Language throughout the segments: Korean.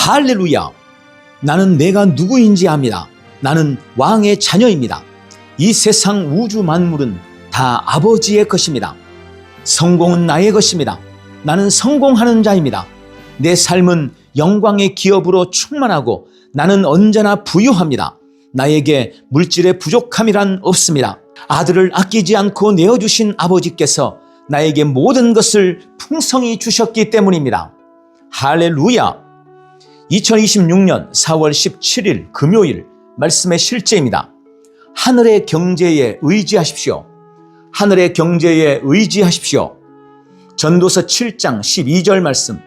할렐루야! 나는 내가 누구인지 압니다. 나는 왕의 자녀입니다. 이 세상 우주 만물은 다 아버지의 것입니다. 성공은 나의 것입니다. 나는 성공하는 자입니다. 내 삶은 영광의 기업으로 충만하고 나는 언제나 부유합니다. 나에게 물질의 부족함이란 없습니다. 아들을 아끼지 않고 내어주신 아버지께서 나에게 모든 것을 풍성히 주셨기 때문입니다. 할렐루야! 2026년 4월 17일 금요일 말씀의 실제입니다. 하늘의 경제에 의지하십시오. 하늘의 경제에 의지하십시오. 전도서 7장 12절 말씀.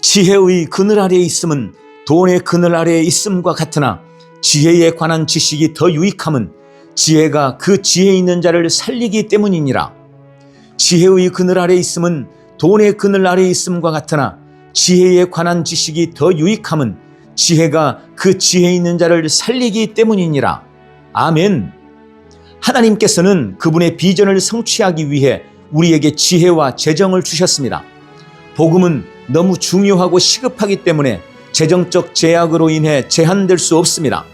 지혜의 그늘 아래에 있음은 돈의 그늘 아래에 있음과 같으나 지혜에 관한 지식이 더 유익함은 지혜가 그 지혜 있는 자를 살리기 때문이니라. 지혜의 그늘 아래에 있음은 돈의 그늘 아래에 있음과 같으나 지혜에 관한 지식이 더 유익함은 지혜가 그 지혜 있는 자를 살리기 때문이니라. 아멘. 하나님께서는 그분의 비전을 성취하기 위해 우리에게 지혜와 재정을 주셨습니다. 복음은 너무 중요하고 시급하기 때문에 재정적 제약으로 인해 제한될 수 없습니다.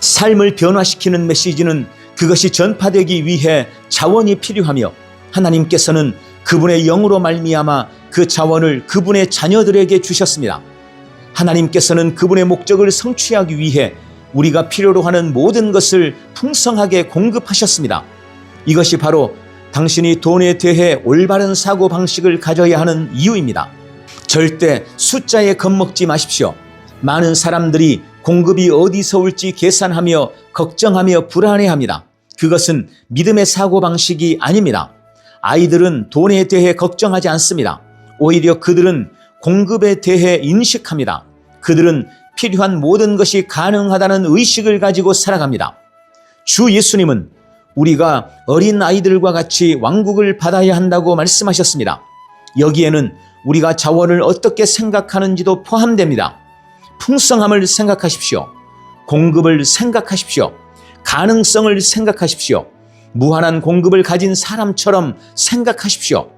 삶을 변화시키는 메시지는 그것이 전파되기 위해 자원이 필요하며 하나님께서는 그분의 영으로 말미암아 그 자원을 그분의 자녀들에게 주셨습니다. 하나님께서는 그분의 목적을 성취하기 위해 우리가 필요로 하는 모든 것을 풍성하게 공급하셨습니다. 이것이 바로 당신이 돈에 대해 올바른 사고방식을 가져야 하는 이유입니다. 절대 숫자에 겁먹지 마십시오. 많은 사람들이 공급이 어디서 올지 계산하며 걱정하며 불안해합니다. 그것은 믿음의 사고방식이 아닙니다. 아이들은 돈에 대해 걱정하지 않습니다. 오히려 그들은 공급에 대해 인식합니다. 그들은 필요한 모든 것이 가능하다는 의식을 가지고 살아갑니다. 주 예수님은 우리가 어린 아이들과 같이 왕국을 받아야 한다고 말씀하셨습니다. 여기에는 우리가 자원을 어떻게 생각하는지도 포함됩니다. 풍성함을 생각하십시오. 공급을 생각하십시오. 가능성을 생각하십시오. 무한한 공급을 가진 사람처럼 생각하십시오.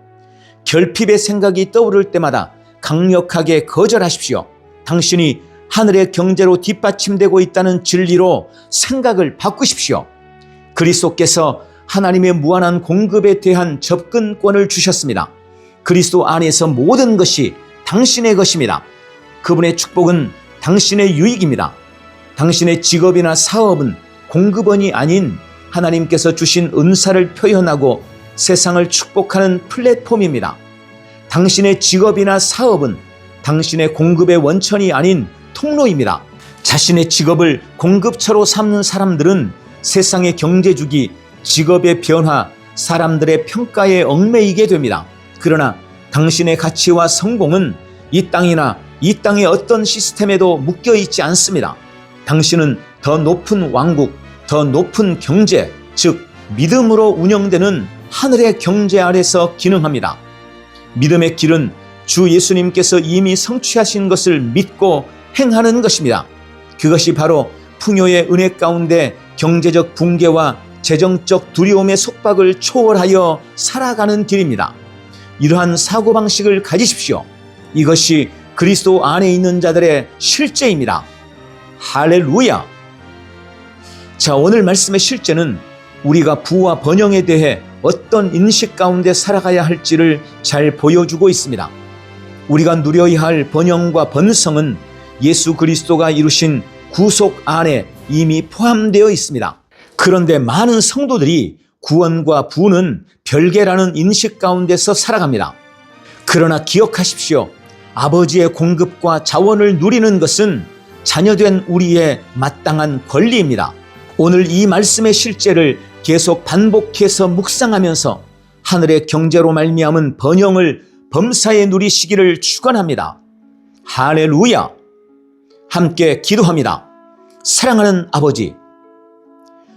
결핍의 생각이 떠오를 때마다 강력하게 거절하십시오. 당신이 하늘의 경제로 뒷받침되고 있다는 진리로 생각을 바꾸십시오. 그리스도께서 하나님의 무한한 공급에 대한 접근권을 주셨습니다. 그리스도 안에서 모든 것이 당신의 것입니다. 그분의 축복은 당신의 유익입니다. 당신의 직업이나 사업은 공급원이 아닌 하나님께서 주신 은사를 표현하고 세상을 축복하는 플랫폼입니다. 당신의 직업이나 사업은 당신의 공급의 원천이 아닌 통로입니다. 자신의 직업을 공급처로 삼는 사람들은 세상의 경제주기, 직업의 변화, 사람들의 평가에 얽매이게 됩니다. 그러나 당신의 가치와 성공은 이 땅이나 이 땅의 어떤 시스템에도 묶여 있지 않습니다. 당신은 더 높은 왕국, 더 높은 경제, 즉 믿음으로 운영되는 하늘의 경제 아래서 기능합니다. 믿음의 길은 주 예수님께서 이미 성취하신 것을 믿고 행하는 것입니다. 그것이 바로 풍요의 은혜 가운데 경제적 붕괴와 재정적 두려움의 속박을 초월하여 살아가는 길입니다. 이러한 사고방식을 가지십시오. 이것이 그리스도 안에 있는 자들의 실제입니다. 할렐루야! 자, 오늘 말씀의 실제는 우리가 부와 번영에 대해 어떤 인식 가운데 살아가야 할지를 잘 보여주고 있습니다. 우리가 누려야 할 번영과 번성은 예수 그리스도가 이루신 구속 안에 이미 포함되어 있습니다. 그런데 많은 성도들이 구원과 부는 별개라는 인식 가운데서 살아갑니다. 그러나 기억하십시오. 아버지의 공급과 자원을 누리는 것은 자녀된 우리의 마땅한 권리입니다. 오늘 이 말씀의 실제를 계속 반복해서 묵상하면서 하늘의 경제로 말미암은 번영을 범사에 누리시기를 축원합니다. 할렐루야! 함께 기도합니다. 사랑하는 아버지,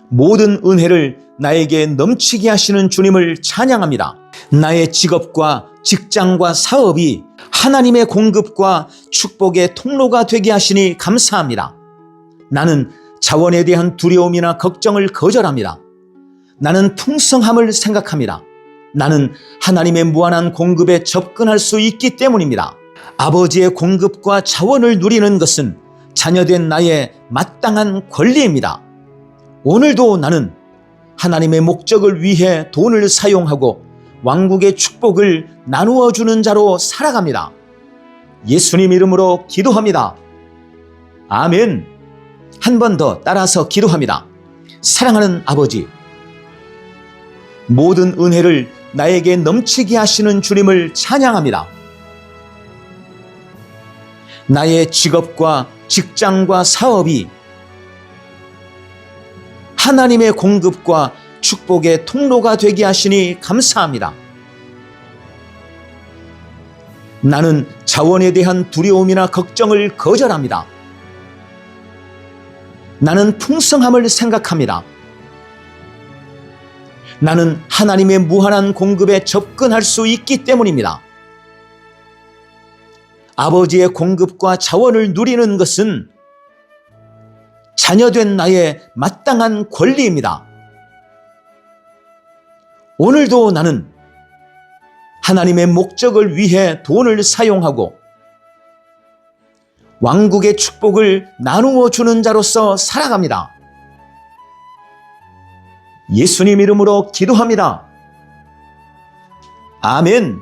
모든 은혜를 나에게 넘치게 하시는 주님을 찬양합니다. 나의 직업과 직장과 사업이 하나님의 공급과 축복의 통로가 되게 하시니 감사합니다. 나는 자원에 대한 두려움이나 걱정을 거절합니다. 나는 풍성함을 생각합니다. 나는 하나님의 무한한 공급에 접근할 수 있기 때문입니다. 아버지의 공급과 자원을 누리는 것은 자녀된 나의 마땅한 권리입니다. 오늘도 나는 하나님의 목적을 위해 돈을 사용하고 왕국의 축복을 나누어 주는 자로 살아갑니다. 예수님 이름으로 기도합니다. 아멘. 한 번 더 따라서 기도합니다. 사랑하는 아버지, 모든 은혜를 나에게 넘치게 하시는 주님을 찬양합니다. 나의 직업과 직장과 사업이 하나님의 공급과 축복의 통로가 되게 하시니 감사합니다. 나는 자원에 대한 두려움이나 걱정을 거절합니다. 나는 풍성함을 생각합니다. 나는 하나님의 무한한 공급에 접근할 수 있기 때문입니다. 아버지의 공급과 자원을 누리는 것은 자녀된 나의 마땅한 권리입니다. 오늘도 나는 하나님의 목적을 위해 돈을 사용하고 왕국의 축복을 나누어 주는 자로서 살아갑니다. 예수님 이름으로 기도합니다. 아멘.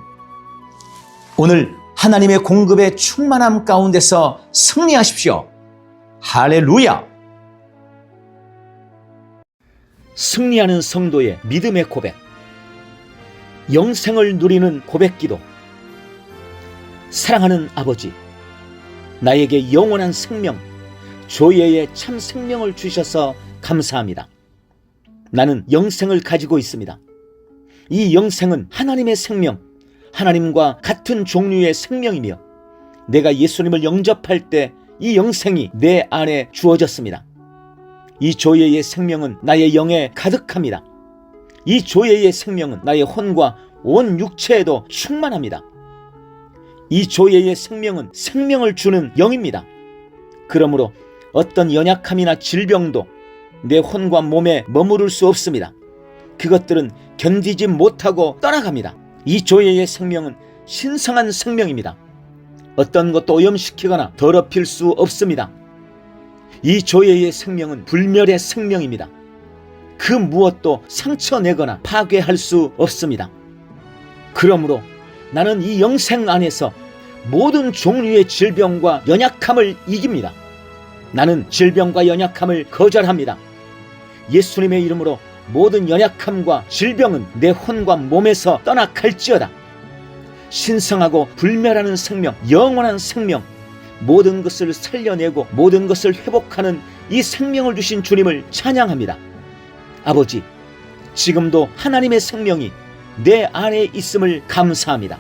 오늘 하나님의 공급의 충만함 가운데서 승리하십시오. 할렐루야. 승리하는 성도의 믿음의 고백, 영생을 누리는 고백기도. 사랑하는 아버지, 나에게 영원한 생명, 조예의 참 생명을 주셔서 감사합니다. 나는 영생을 가지고 있습니다. 이 영생은 하나님의 생명, 하나님과 같은 종류의 생명이며 내가 예수님을 영접할 때 이 영생이 내 안에 주어졌습니다. 이 조예의 생명은 나의 영에 가득합니다. 이 조예의 생명은 나의 혼과 온 육체에도 충만합니다. 이 조예의 생명은 생명을 주는 영입니다. 그러므로 어떤 연약함이나 질병도 내 혼과 몸에 머무를 수 없습니다. 그것들은 견디지 못하고 떠나갑니다. 이 조예의 생명은 신성한 생명입니다. 어떤 것도 오염시키거나 더럽힐 수 없습니다. 이 조예의 생명은 불멸의 생명입니다. 그 무엇도 상처내거나 파괴할 수 없습니다. 그러므로 나는 이 영생 안에서 모든 종류의 질병과 연약함을 이깁니다. 나는 질병과 연약함을 거절합니다. 예수님의 이름으로 모든 연약함과 질병은 내 혼과 몸에서 떠나갈지어다. 신성하고 불멸하는 생명, 영원한 생명, 모든 것을 살려내고 모든 것을 회복하는 이 생명을 주신 주님을 찬양합니다. 아버지, 지금도 하나님의 생명이 내 안에 있음을 감사합니다.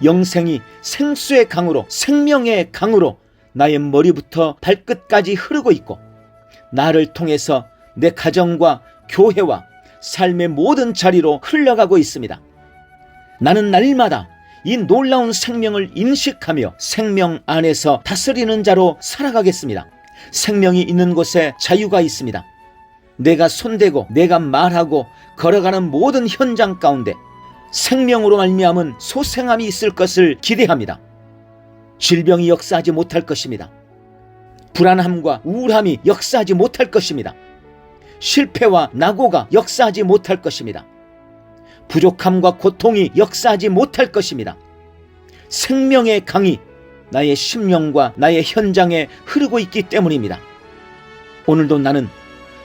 영생이 생수의 강으로, 생명의 강으로 나의 머리부터 발끝까지 흐르고 있고 나를 통해서 내 가정과 교회와 삶의 모든 자리로 흘러가고 있습니다. 나는 날마다 이 놀라운 생명을 인식하며 생명 안에서 다스리는 자로 살아가겠습니다. 생명이 있는 곳에 자유가 있습니다. 내가 손대고 내가 말하고 걸어가는 모든 현장 가운데 생명으로 말미암은 소생함이 있을 것을 기대합니다. 질병이 역사하지 못할 것입니다. 불안함과 우울함이 역사하지 못할 것입니다. 실패와 낙오가 역사하지 못할 것입니다. 부족함과 고통이 역사하지 못할 것입니다. 생명의 강이 나의 심령과 나의 현장에 흐르고 있기 때문입니다. 오늘도 나는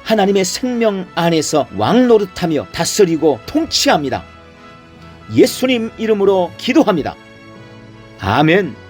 하나님의 생명 안에서 왕노릇하며 다스리고 통치합니다. 예수님 이름으로 기도합니다. 아멘.